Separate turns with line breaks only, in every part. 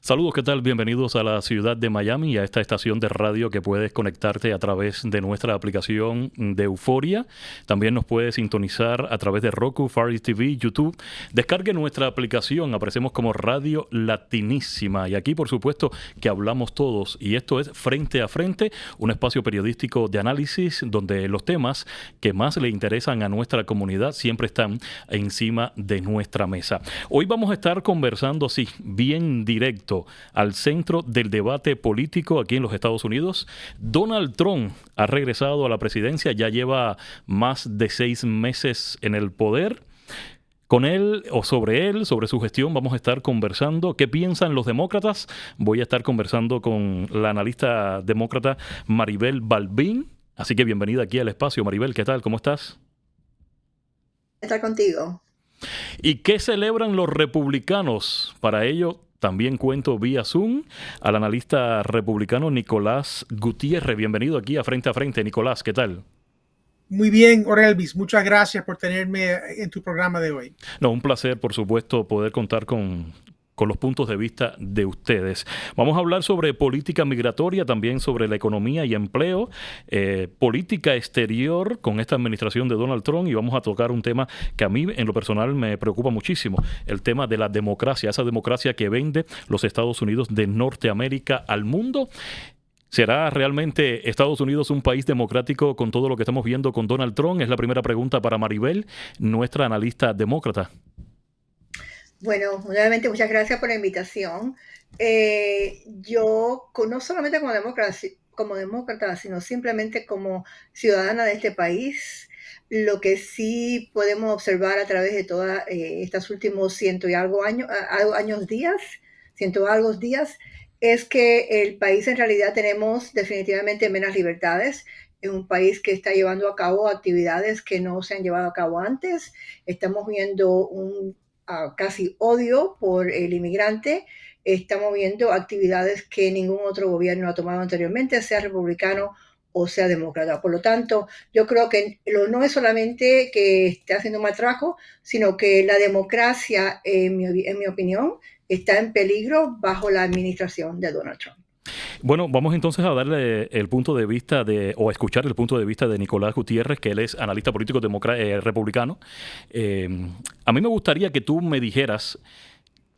Saludos, ¿qué tal? Bienvenidos a la ciudad de Miami y a esta estación de radio que puedes conectarte a través de nuestra aplicación de Euforia. También nos puedes sintonizar a través de Roku, Fire TV, YouTube. Descargue nuestra aplicación, aparecemos como Radio Latinísima. Y aquí, por supuesto, que hablamos todos. Y esto es Frente a Frente, un espacio periodístico de análisis donde los temas que más le interesan a nuestra comunidad siempre están encima de nuestra mesa. Hoy vamos a estar conversando, sí, bien directo al centro del debate político aquí en los Estados Unidos. Donald Trump ha regresado a la presidencia, ya lleva más de 6 meses en el poder. Con él, sobre su gestión, vamos a estar conversando. ¿Qué piensan los demócratas? Voy a estar conversando con la analista demócrata Maribel Balbín. Así que bienvenida aquí al espacio. Maribel, ¿qué tal? ¿Cómo estás?
Estar contigo.
¿Y qué celebran los republicanos? Para ello, también cuento vía Zoom al analista republicano Nicolás Gutiérrez. Bienvenido aquí a Frente, Nicolás. ¿Qué tal?
Muy bien, Orelvis. Muchas gracias por tenerme en tu programa de hoy.
No, un placer, por supuesto, poder contar con los puntos de vista de ustedes. Vamos a hablar sobre política migratoria, también sobre la economía y empleo, política exterior con esta administración de Donald Trump, y vamos a tocar un tema que a mí en lo personal me preocupa muchísimo, el tema de la democracia, esa democracia que vende los Estados Unidos de Norteamérica al mundo. ¿Será realmente Estados Unidos un país democrático con todo lo que estamos viendo con Donald Trump? Es la primera pregunta para Maribel, nuestra analista demócrata.
Bueno, nuevamente muchas gracias por la invitación. No solamente como demócrata, sino simplemente como ciudadana de este país, lo que sí podemos observar a través de todas estas últimos ciento y algo días, es que el país en realidad tenemos definitivamente menos libertades. Es un país que está llevando a cabo actividades que no se han llevado a cabo antes. Estamos viendo casi odio por el inmigrante. Estamos viendo actividades que ningún otro gobierno ha tomado anteriormente, sea republicano o sea demócrata. Por lo tanto, yo creo que no es solamente que esté haciendo un mal trabajo, sino que la democracia, en mi opinión, está en peligro bajo la administración de Donald Trump.
Bueno, vamos entonces a darle el punto de vista o a escuchar el punto de vista de Nicolás Gutiérrez, que él es analista político republicano. Eh, a mí me gustaría que tú me dijeras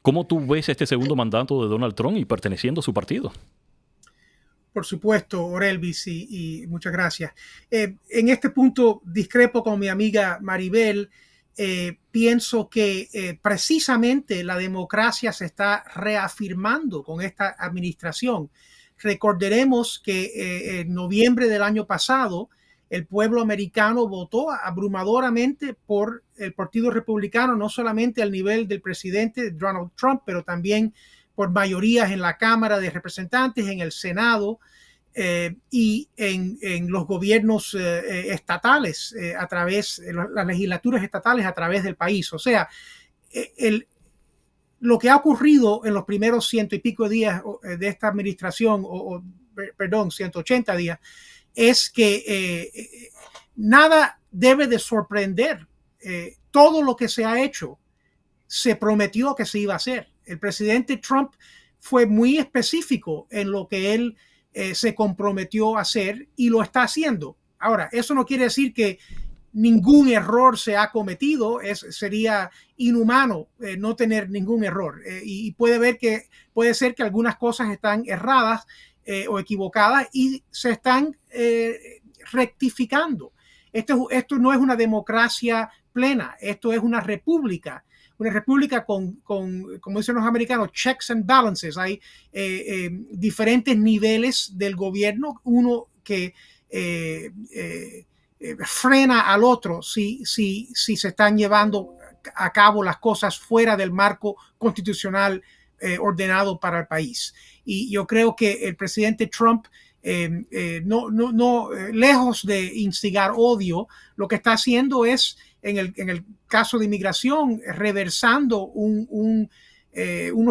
cómo tú ves este segundo mandato de Donald Trump y perteneciendo a su partido.
Por supuesto, Orelvis, y muchas gracias. En este punto discrepo con mi amiga Maribel. Pienso que precisamente la democracia se está reafirmando con esta administración. Recordaremos que en noviembre del año pasado el pueblo americano votó abrumadoramente por el Partido Republicano, no solamente al nivel del presidente Donald Trump, pero también por mayorías en la Cámara de Representantes, en el Senado y en los gobiernos estatales, a través de las legislaturas estatales a través del país. O sea, lo que ha ocurrido en los primeros ciento y pico días de esta administración, perdón, 180 días, es que nada debe de sorprender. Todo lo que se ha hecho se prometió que se iba a hacer. El presidente Trump fue muy específico en lo que él se comprometió a hacer y lo está haciendo. Ahora, eso no quiere decir que ningún error se ha cometido. Sería inhumano no tener ningún error. Y puede ser que algunas cosas están erradas o equivocadas y se están rectificando. Esto no es una democracia plena, esto es una república con, como dicen los americanos, checks and balances. Hay diferentes niveles del gobierno, uno que frena al otro si se están llevando a cabo las cosas fuera del marco constitucional ordenado para el país. Y yo creo que el presidente Trump, lejos de instigar odio, lo que está haciendo es, en el caso de inmigración, reversando unos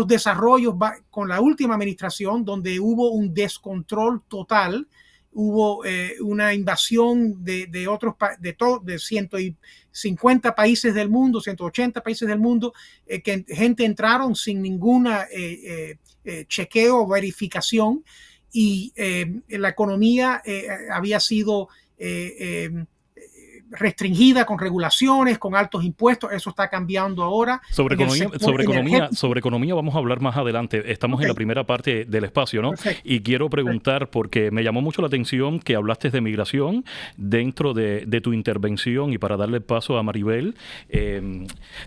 desarrollos con la última administración donde hubo un descontrol total, hubo una invasión de otros de 150 países del mundo, 180 países del mundo, que gente entraron sin ninguna chequeo o verificación, y la economía había sido restringida con regulaciones, con altos impuestos. Eso está cambiando ahora.
Sobre economía vamos a hablar más adelante. Estamos en la primera parte del espacio, ¿no?
Perfecto.
Y quiero preguntar, porque me llamó mucho la atención que hablaste de migración dentro de tu intervención, y para darle paso a Maribel,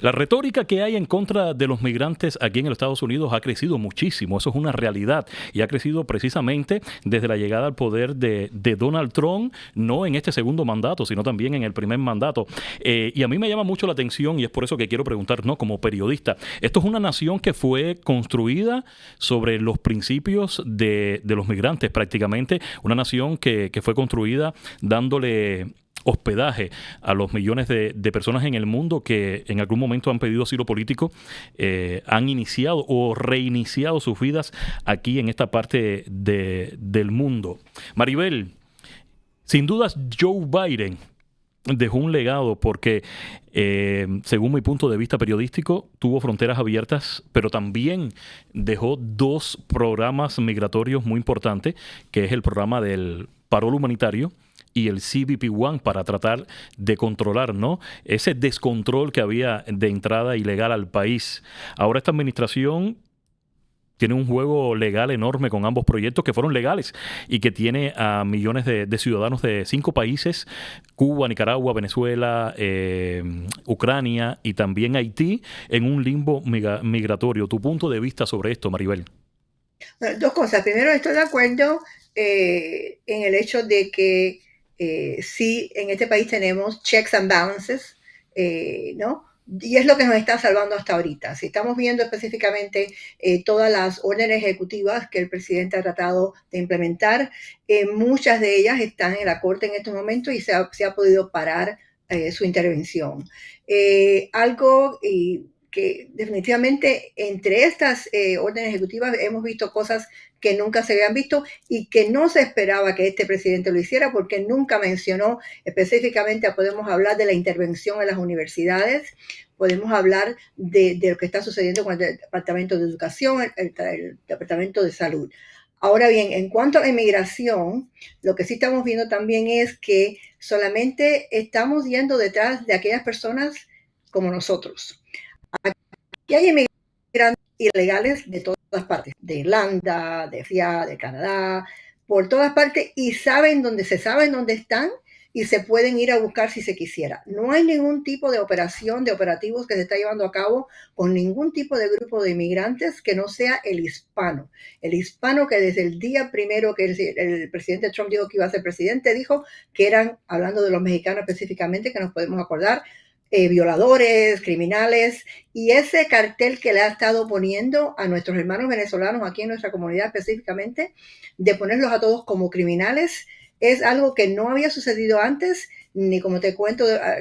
la retórica que hay en contra de los migrantes aquí en los Estados Unidos ha crecido muchísimo. Eso es una realidad, y ha crecido precisamente desde la llegada al poder de Donald Trump, no en este segundo mandato, sino también en el primer mandato. Y a mí me llama mucho la atención, y es por eso que quiero preguntar, ¿no? Como periodista, esto es una nación que fue construida sobre los principios de los migrantes, prácticamente, una nación que fue construida dándole hospedaje a los millones de personas en el mundo que en algún momento han pedido asilo político, han iniciado o reiniciado sus vidas aquí en esta parte del mundo. Maribel, sin dudas Joe Biden dejó un legado porque, según mi punto de vista periodístico, tuvo fronteras abiertas, pero también dejó dos programas migratorios muy importantes, que es el programa del parol humanitario y el CBP-1, para tratar de controlar, ¿no?, ese descontrol que había de entrada ilegal al país. Ahora esta administración tiene un juego legal enorme con ambos proyectos que fueron legales y que tiene a millones de ciudadanos de 5 países, Cuba, Nicaragua, Venezuela, Ucrania y también Haití, en un limbo migratorio. ¿Tu punto de vista sobre esto, Maribel?
Bueno, dos cosas. Primero, estoy de acuerdo en el hecho de que sí, en este país tenemos checks and balances, ¿no? Y es lo que nos está salvando hasta ahorita. Si estamos viendo específicamente todas las órdenes ejecutivas que el presidente ha tratado de implementar, muchas de ellas están en la Corte en este momento y se ha podido parar su intervención. Algo que definitivamente entre estas órdenes ejecutivas hemos visto cosas que nunca se habían visto y que no se esperaba que este presidente lo hiciera, porque nunca mencionó específicamente. Podemos hablar de la intervención en las universidades, podemos hablar de lo que está sucediendo con el Departamento de Educación, el Departamento de Salud. Ahora bien, en cuanto a la inmigración, lo que sí estamos viendo también es que solamente estamos yendo detrás de aquellas personas como nosotros. Aquí hay inmigrantes ilegales de todas partes, de Irlanda, de FIA, de Canadá, por todas partes, y se saben dónde están y se pueden ir a buscar si se quisiera. No hay ningún tipo de operación, de operativos que se está llevando a cabo con ningún tipo de grupo de inmigrantes que no sea el hispano. El hispano que desde el día primero que el presidente Trump dijo que iba a ser presidente, dijo que eran, hablando de los mexicanos específicamente, que nos podemos acordar, violadores, criminales, y ese cartel que le ha estado poniendo a nuestros hermanos venezolanos aquí en nuestra comunidad específicamente, de ponerlos a todos como criminales, es algo que no había sucedido antes, ni, como te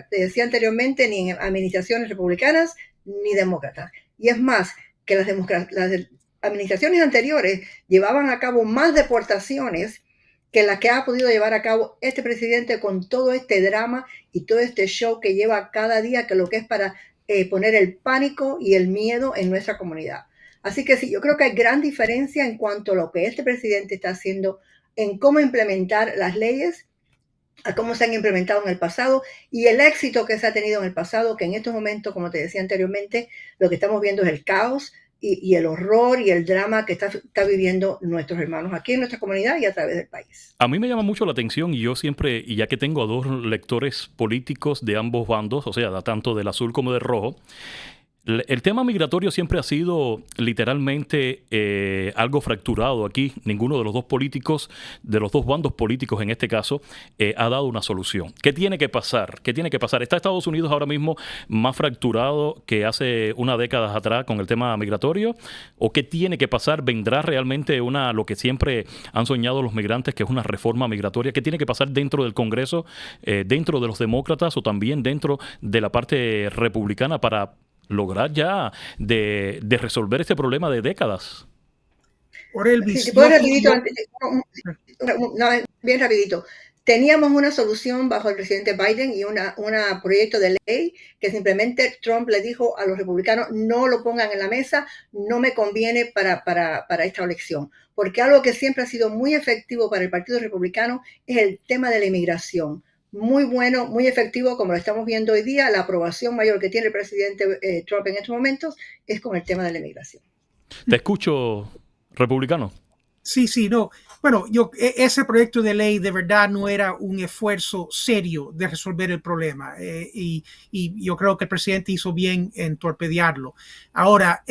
decía anteriormente, ni en administraciones republicanas ni demócratas. Y es más, que las administraciones anteriores llevaban a cabo más deportaciones que la que ha podido llevar a cabo este presidente, con todo este drama y todo este show que lleva cada día, que lo que es para poner el pánico y el miedo en nuestra comunidad. Así que sí, yo creo que hay gran diferencia en cuanto a lo que este presidente está haciendo en cómo implementar las leyes, a cómo se han implementado en el pasado y el éxito que se ha tenido en el pasado, que en estos momentos, como te decía anteriormente, lo que estamos viendo es el caos y el horror y el drama que está viviendo nuestros hermanos aquí en nuestra comunidad y a través del país.
A mí me llama mucho la atención, y yo siempre, y ya que tengo a dos lectores políticos de ambos bandos, o sea, tanto del azul como del rojo, el tema migratorio siempre ha sido literalmente algo fracturado aquí. Ninguno de los dos políticos, de los dos bandos políticos en este caso, ha dado una solución. ¿Qué tiene que pasar? ¿Qué tiene que pasar? ¿Está Estados Unidos ahora mismo más fracturado que hace unas décadas atrás con el tema migratorio? ¿O qué tiene que pasar? ¿Vendrá realmente lo que siempre han soñado los migrantes, que es una reforma migratoria? ¿Qué tiene que pasar dentro del Congreso, dentro de los demócratas o también dentro de la parte republicana para lograr ya de resolver este problema de décadas?
Orelvis,
si te puedo rapidito, bien rapidito. Teníamos una solución bajo el presidente Biden y un proyecto de ley que simplemente Trump le dijo a los republicanos, no lo pongan en la mesa, no me conviene para esta elección. Porque algo que siempre ha sido muy efectivo para el Partido Republicano es el tema de la inmigración. Muy bueno, muy efectivo, como lo estamos viendo hoy día. La aprobación mayor que tiene el presidente Trump en estos momentos es con el tema de la inmigración.
Te escucho, republicano.
Sí, no. Bueno, ese proyecto de ley de verdad no era un esfuerzo serio de resolver el problema y yo creo que el presidente hizo bien en torpedearlo. Ahora,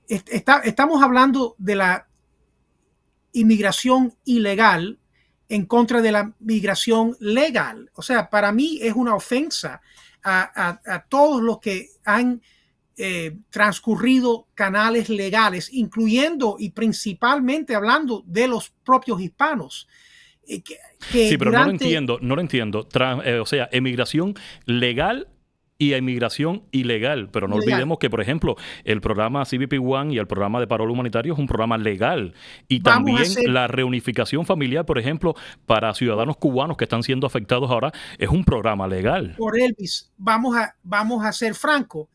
estamos hablando de la inmigración ilegal en contra de la migración legal. O sea, para mí es una ofensa a todos los que han transcurrido canales legales, incluyendo y principalmente hablando de los propios hispanos.
Sí, pero no lo entiendo. O sea, emigración legal y a inmigración ilegal. Pero no olvidemos que, por ejemplo, el programa CBP One y el programa de parol humanitario es un programa legal. Y también la reunificación familiar, por ejemplo, para ciudadanos cubanos que están siendo afectados ahora, es un programa legal.
Orelvis, vamos a ser francos.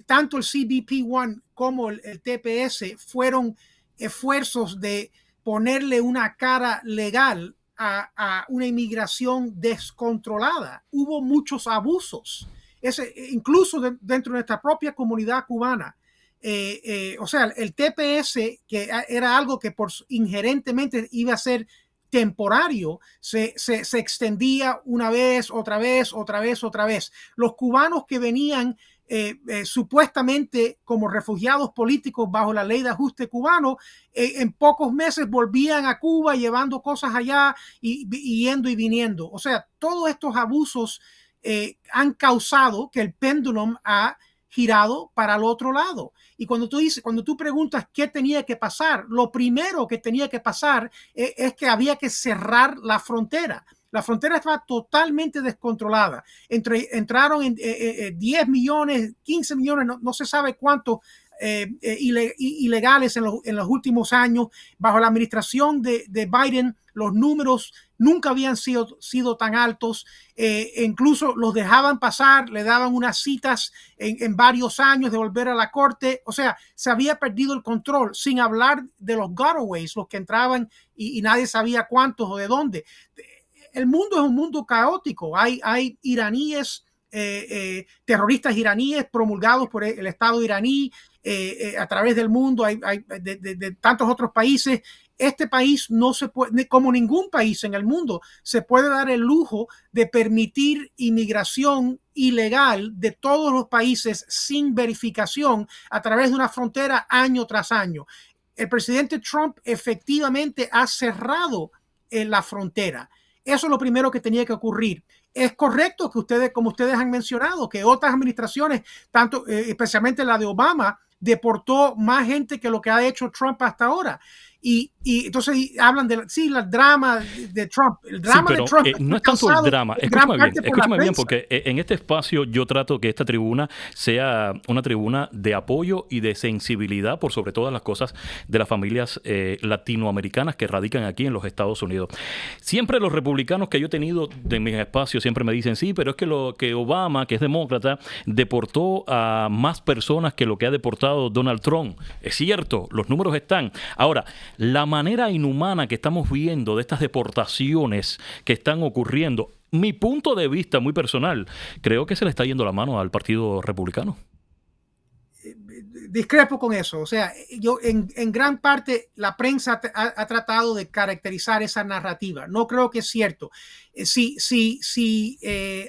Tanto el CBP One como el TPS fueron esfuerzos de ponerle una cara legal a una inmigración descontrolada. Hubo muchos abusos, incluso dentro de nuestra propia comunidad cubana. O sea, el TPS, que era algo que inherentemente iba a ser temporario, se extendía una vez, otra vez. Los cubanos que venían supuestamente como refugiados políticos bajo la ley de ajuste cubano, en pocos meses volvían a Cuba llevando cosas allá y yendo y viniendo. O sea, todos estos abusos han causado que el péndulo ha girado para el otro lado. Y cuando tú preguntas qué tenía que pasar, lo primero que tenía que pasar es que había que cerrar la frontera. La frontera estaba totalmente descontrolada. Entraron en 10 millones, 15 millones, no se sabe cuántos ilegales en los últimos años. Bajo la administración de Biden, los números nunca habían sido tan altos. Incluso los dejaban pasar, le daban unas citas en varios años de volver a la corte. O sea, se había perdido el control, sin hablar de los gotaways, los que entraban y nadie sabía cuántos o de dónde. El mundo es un mundo caótico. Hay iraníes, terroristas iraníes promulgados por el Estado iraní a través del mundo. Hay de tantos otros países. Este país no se puede, como ningún país en el mundo, se puede dar el lujo de permitir inmigración ilegal de todos los países sin verificación a través de una frontera año tras año. El presidente Trump efectivamente ha cerrado la frontera. Eso es lo primero que tenía que ocurrir. Es correcto que como ustedes han mencionado, que otras administraciones, tanto especialmente la de Obama, deportó más gente que lo que ha hecho Trump hasta ahora. Y entonces hablan del drama de Trump. El drama
de Trump no es tanto el drama. Escúchame bien, porque en este espacio yo trato que esta tribuna sea una tribuna de apoyo y de sensibilidad por sobre todas las cosas de las familias latinoamericanas que radican aquí en los Estados Unidos. Siempre los republicanos que yo he tenido de mis espacios siempre me dicen, sí, pero es que Obama, que es demócrata, deportó a más personas que lo que ha deportado Donald Trump. Es cierto, los números están. Ahora, la manera inhumana que estamos viendo de estas deportaciones que están ocurriendo, mi punto de vista muy personal, creo que se le está yendo la mano al Partido Republicano.
Discrepo con eso. O sea, yo en gran parte la prensa ha tratado de caracterizar esa narrativa. No creo que es cierto. Si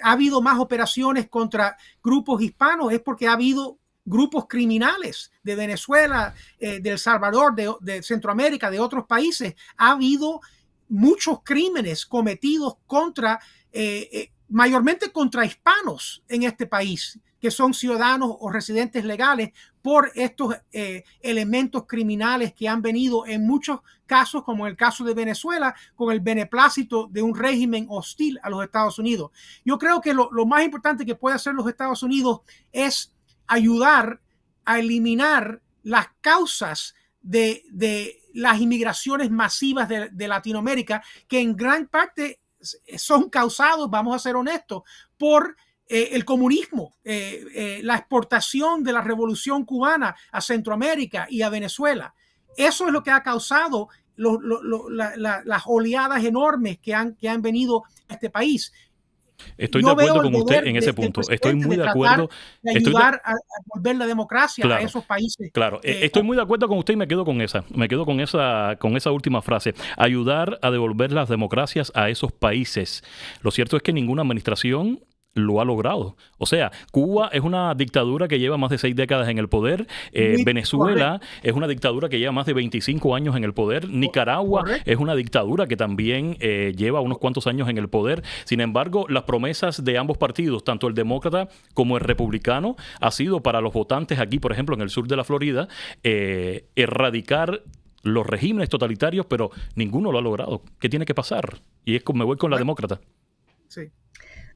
ha habido más operaciones contra grupos hispanos es porque ha habido grupos criminales de Venezuela, de El Salvador, de Centroamérica, de otros países. Ha habido muchos crímenes cometidos mayormente contra hispanos en este país, que son ciudadanos o residentes legales, por estos elementos criminales que han venido en muchos casos, como en el caso de Venezuela, con el beneplácito de un régimen hostil a los Estados Unidos. Yo creo que lo más importante que puede hacer los Estados Unidos es ayudar a eliminar las causas de las inmigraciones masivas de Latinoamérica, que en gran parte son causados, vamos a ser honestos, por el comunismo, la exportación de la revolución cubana a Centroamérica y a Venezuela. Eso es lo que ha causado las oleadas enormes que han venido a este país.
Estoy de acuerdo con usted en ese punto. Estoy muy de acuerdo.
De ayudar a volver la democracia a esos países.
Claro, estoy muy de acuerdo con usted y me quedo con esa. Me quedo con esa última frase. Ayudar a devolver las democracias a esos países. Lo cierto es que ninguna administración lo ha logrado. O sea, Cuba es una dictadura que lleva más de 6 décadas en el poder. Venezuela es una dictadura que lleva más de 25 años en el poder. Nicaragua es una dictadura que también lleva unos cuantos años en el poder. Sin embargo, las promesas de ambos partidos, tanto el demócrata como el republicano, ha sido para los votantes aquí, por ejemplo, en el sur de la Florida, erradicar los regímenes totalitarios, pero ninguno lo ha logrado. ¿Qué tiene que pasar? Y es como me voy con la demócrata.
Sí.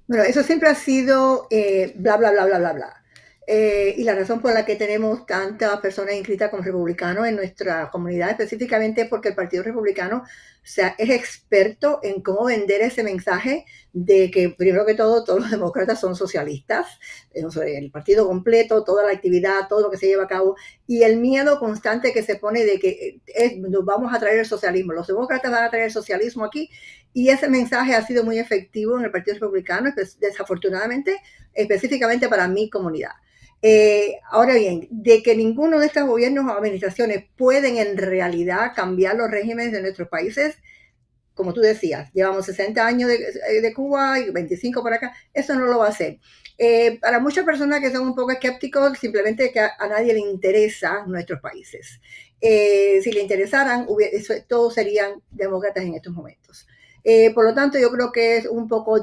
Bueno, eso siempre ha sido bla, bla, bla, bla, bla, bla. Y la razón por la que tenemos tantas personas inscritas como republicanos en nuestra comunidad, específicamente porque el Partido Republicano es experto en cómo vender ese mensaje de que, primero que todo, todos los demócratas son socialistas, el partido completo, toda la actividad, todo lo que se lleva a cabo, y el miedo constante que se pone de que nos vamos a traer el socialismo, los demócratas van a traer el socialismo aquí, y ese mensaje ha sido muy efectivo en el Partido Republicano, desafortunadamente, específicamente para mi comunidad. Ahora bien, de que ninguno de estos gobiernos o administraciones pueden en realidad cambiar los regímenes de nuestros países, como tú decías, llevamos 60 años de Cuba y 25 por acá, eso no lo va a hacer. Para muchas personas que son un poco escépticos, simplemente que a nadie le interesa nuestros países. Si le interesaran, todos serían demócratas en estos momentos. Por lo tanto, yo creo que es un poco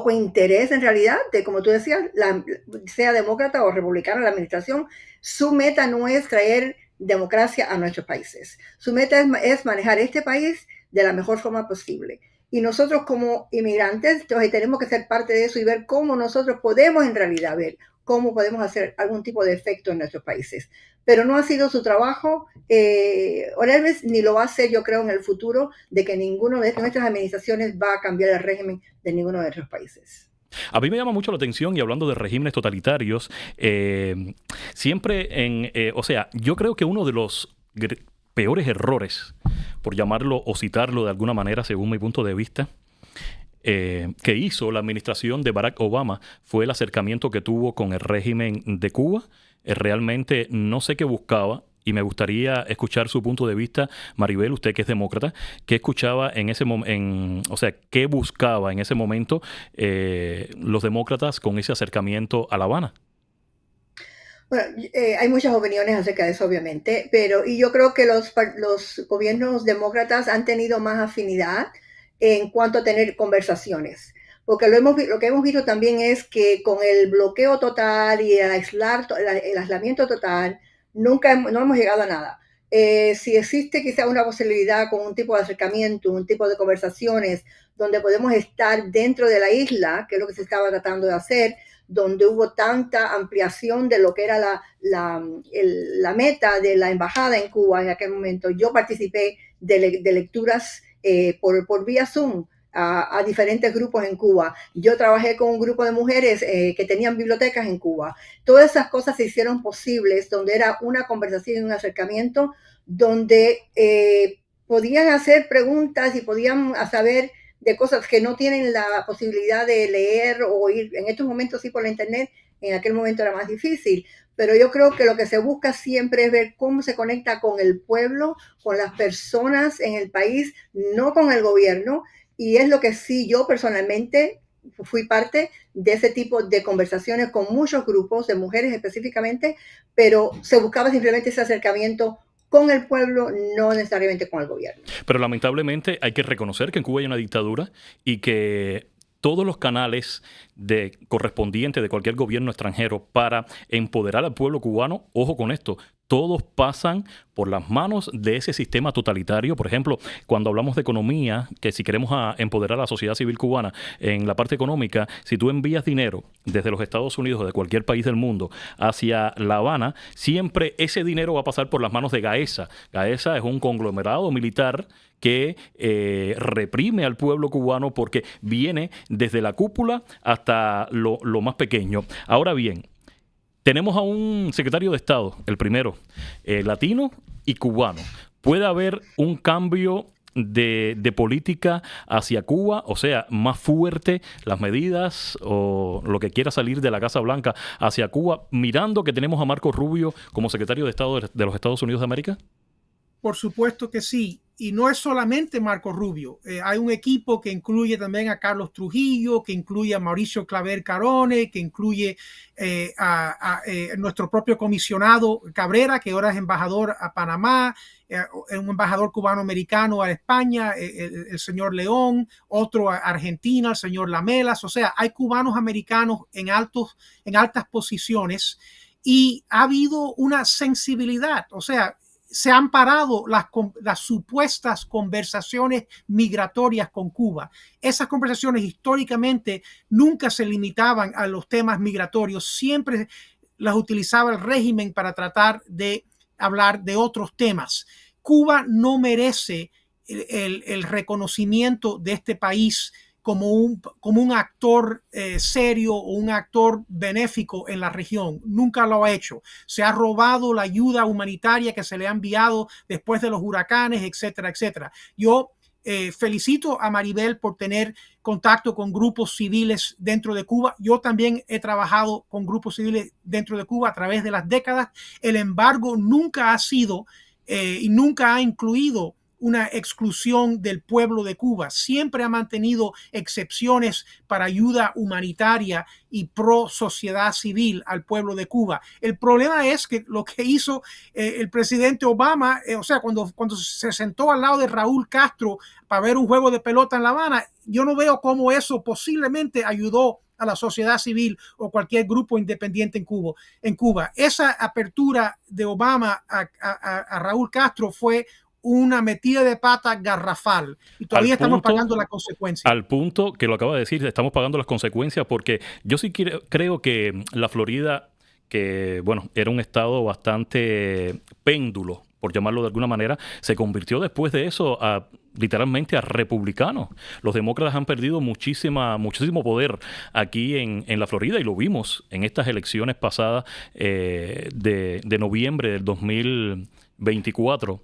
interés en realidad, de como tú decías, sea demócrata o republicana la administración, su meta no es traer democracia a nuestros países. Su meta es manejar este país de la mejor forma posible. Y nosotros como inmigrantes, entonces tenemos que ser parte de eso y ver cómo nosotros podemos en realidad ver cómo podemos hacer algún tipo de efecto en nuestros países. Pero no ha sido su trabajo, Orelvis, ni lo va a hacer, yo creo, en el futuro, de que ninguna de nuestras administraciones va a cambiar el régimen de ninguno de nuestros países.
A mí me llama mucho la atención, y hablando de regímenes totalitarios, siempre o sea, yo creo que uno de los peores errores, por llamarlo o citarlo de alguna manera, según mi punto de vista, que hizo la administración de Barack Obama fue el acercamiento que tuvo con el régimen de Cuba. Realmente no sé qué buscaba y me gustaría escuchar su punto de vista, Maribel, usted que es demócrata, ¿qué escuchaba en ese momento, o sea, qué buscaba en ese momento los demócratas con ese acercamiento a La Habana?
Bueno, hay muchas opiniones acerca de eso, obviamente, y yo creo que los gobiernos demócratas han tenido más afinidad en cuanto a tener conversaciones. Porque lo que hemos visto también es que con el bloqueo total y el aislamiento total, no hemos llegado a nada. Si existe quizá una posibilidad con un tipo de acercamiento, un tipo de conversaciones, donde podemos estar dentro de la isla, que es lo que se estaba tratando de hacer, donde hubo tanta ampliación de lo que era la meta de la embajada en Cuba en aquel momento. Yo participé de lecturas por vía Zoom a diferentes grupos en Cuba. Yo trabajé con un grupo de mujeres que tenían bibliotecas en Cuba. Todas esas cosas se hicieron posibles, donde era una conversación y un acercamiento, donde podían hacer preguntas y podían saber de cosas que no tienen la posibilidad de leer o oír. En estos momentos sí por la internet, en aquel momento era más difícil. Pero yo creo que lo que se busca siempre es ver cómo se conecta con el pueblo, con las personas en el país, no con el gobierno. Y es lo que sí, yo personalmente fui parte de ese tipo de conversaciones con muchos grupos de mujeres específicamente, pero se buscaba simplemente ese acercamiento con el pueblo, no necesariamente con el gobierno.
Pero lamentablemente hay que reconocer que en Cuba hay una dictadura y que todos los canales correspondientes de cualquier gobierno extranjero para empoderar al pueblo cubano, ojo con esto, todos pasan por las manos de ese sistema totalitario. Por ejemplo, cuando hablamos de economía, que si queremos empoderar a la sociedad civil cubana en la parte económica, si tú envías dinero desde los Estados Unidos o de cualquier país del mundo hacia La Habana, siempre ese dinero va a pasar por las manos de Gaesa. Gaesa es un conglomerado militar que reprime al pueblo cubano porque viene desde la cúpula hasta lo más pequeño. Ahora bien, tenemos a un secretario de Estado, el primero, latino y cubano. ¿Puede haber un cambio de política hacia Cuba? O sea, más fuerte las medidas o lo que quiera salir de la Casa Blanca hacia Cuba, mirando que tenemos a Marco Rubio como secretario de Estado de los Estados Unidos de América?
Por supuesto que sí. Y no es solamente Marco Rubio. Hay un equipo que incluye también a Carlos Trujillo, que incluye a Mauricio Claver Carone, que incluye a nuestro propio comisionado Cabrera, que ahora es embajador a Panamá, un embajador cubano-americano a España, el señor León, otro a Argentina, el señor Lamelas. O sea, hay cubanos americanos en altas posiciones y ha habido una sensibilidad. O sea, se han parado las supuestas conversaciones migratorias con Cuba. Esas conversaciones históricamente nunca se limitaban a los temas migratorios, siempre las utilizaba el régimen para tratar de hablar de otros temas. Cuba no merece el reconocimiento de este país como un actor serio o un actor benéfico en la región. Nunca lo ha hecho. Se ha robado la ayuda humanitaria que se le ha enviado después de los huracanes, etcétera, etcétera. Yo felicito a Maribel por tener contacto con grupos civiles dentro de Cuba. Yo también he trabajado con grupos civiles dentro de Cuba a través de las décadas. El embargo nunca ha sido y nunca ha incluido una exclusión del pueblo de Cuba. Siempre ha mantenido excepciones para ayuda humanitaria y pro sociedad civil al pueblo de Cuba. El problema es que lo que hizo el presidente Obama, o sea, cuando se sentó al lado de Raúl Castro para ver un juego de pelota en La Habana, yo no veo cómo eso posiblemente ayudó a la sociedad civil o cualquier grupo independiente en Cuba. Esa apertura de Obama a Raúl Castro fue una metida de pata garrafal y todavía estamos pagando las consecuencias.
Al punto que lo acaba de decir, estamos pagando las consecuencias porque yo sí creo que la Florida, que bueno, era un estado bastante péndulo, por llamarlo de alguna manera, se convirtió después de eso literalmente a republicanos. Los demócratas han perdido muchísimo poder aquí en la Florida y lo vimos en estas elecciones pasadas de noviembre del 2024.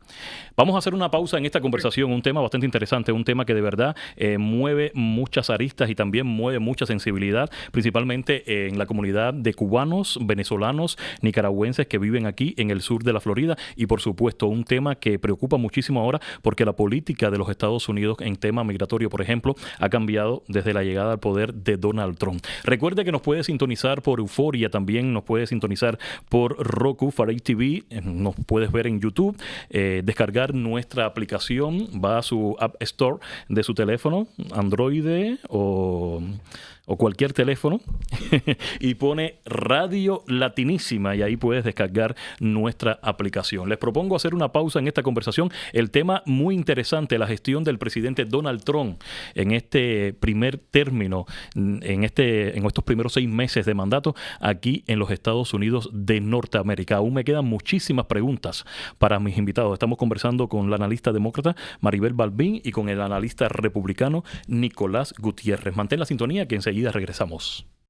Vamos a hacer una pausa en esta conversación, un tema bastante interesante, un tema que de verdad mueve muchas aristas y también mueve mucha sensibilidad, principalmente en la comunidad de cubanos, venezolanos, nicaragüenses que viven aquí en el sur de la Florida y por supuesto un tema que preocupa muchísimo ahora porque la política de los Estados Unidos en tema migratorio, por ejemplo, ha cambiado desde la llegada al poder de Donald Trump. Recuerde que nos puede sintonizar por Euforia, también nos puede sintonizar por Roku, Fire TV, nos puedes ver en YouTube, descargar nuestra aplicación, va a su App Store de su teléfono, Android o cualquier teléfono y pone Radio Latinísima y ahí puedes descargar nuestra aplicación. Les propongo hacer una pausa en esta conversación. El tema muy interesante, la gestión del presidente Donald Trump en este primer término, en estos primeros 6 meses de mandato aquí en los Estados Unidos de Norteamérica. Aún me quedan muchísimas preguntas para mis invitados. Estamos conversando con la analista demócrata Maribel Balbín y con el analista republicano Nicolás Gutiérrez. Mantén la sintonía que enseguida regresamos.